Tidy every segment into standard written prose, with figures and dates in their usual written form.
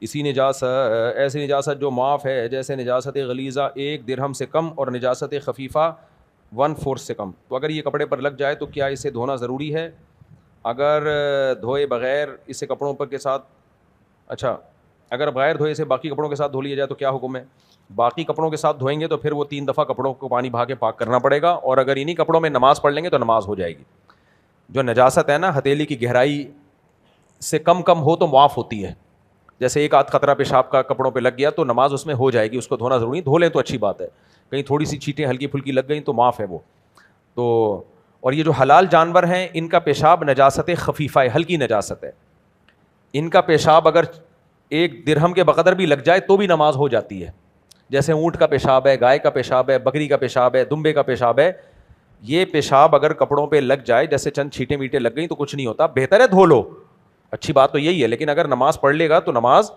اسی نجاست ایسی نجاست جو معاف ہے جیسے نجاست غلیظہ 1 درہم سے کم اور نجاست خفیفہ 1/4 سے کم. تو اگر یہ کپڑے پر لگ جائے تو کیا اسے دھونا ضروری ہے؟ اگر دھوئے بغیر اسے کپڑوں پر کے ساتھ اچھا اگر بغیر دھوئے سے باقی کپڑوں کے ساتھ دھو لیا جائے تو کیا حکم ہے؟ باقی کپڑوں کے ساتھ دھوئیں گے تو پھر وہ 3 دفعہ کپڑوں کو پانی بہا کے پاک کرنا پڑے گا, اور اگر انہی کپڑوں میں نماز پڑھ لیں گے تو نماز ہو جائے گی. جو نجاست ہے نا ہتھیلی کی گہرائی سے کم ہو تو معاف ہوتی ہے. جیسے ایک آدھ قطرہ پیشاب کا کپڑوں پہ لگ گیا تو نماز اس میں ہو جائے گی, اس کو دھونا ضروری, دھو لیں تو اچھی بات ہے. کہیں تھوڑی سی چیٹیں ہلکی پھلکی لگ گئیں تو معاف ہے وہ. تو اور یہ جو حلال جانور ہیں ان کا پیشاب نجاست خفیفہ ہے, ہلکی نجاست ہے. ان کا پیشاب اگر 1 درہم کے بقدر بھی لگ جائے تو بھی نماز ہو جاتی ہے. جیسے اونٹ کا پیشاب ہے, گائے کا پیشاب ہے, بکری کا پیشاب ہے, دمبے کا پیشاب ہے. یہ پیشاب اگر کپڑوں پہ لگ جائے, جیسے چند چھینٹیں میٹیں لگ گئیں تو کچھ نہیں ہوتا, بہتر ہے دھو لو, اچھی بات تو یہی ہے. لیکن اگر نماز پڑھ لے گا تو نماز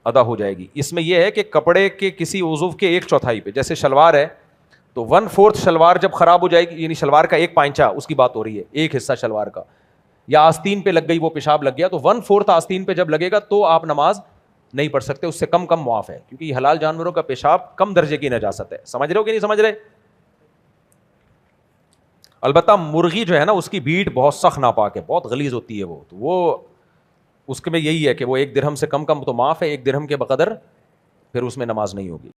ادا ہو جائے گی. اس میں یہ ہے کہ کپڑے کے کسی عضو کے 1/4 پہ, جیسے شلوار ہے تو 1/4 شلوار جب خراب ہو جائے گی, یعنی شلوار کا 1 پائنچا اس کی بات ہو رہی ہے, ایک حصہ شلوار کا, یا آستین پہ لگ گئی وہ پیشاب لگ گیا, تو 1/4 آستین پہ جب لگے گا تو آپ نماز نہیں پڑھ سکتے, اس سے کم معاف ہے, کیونکہ یہ حلال جانوروں کا پیشاب کم درجے کی نجاست ہے. سمجھ رہے ہو کہ نہیں سمجھ رہے؟ البتہ مرغی جو ہے نا اس کی بیٹ بہت سخت ناپاک ہے, بہت غلیظ ہوتی ہے وہ, تو وہ اس کے میں یہی ہے کہ وہ 1 درہم سے کم تو معاف ہے, 1 درہم کے بقدر پھر اس میں نماز نہیں ہوگی.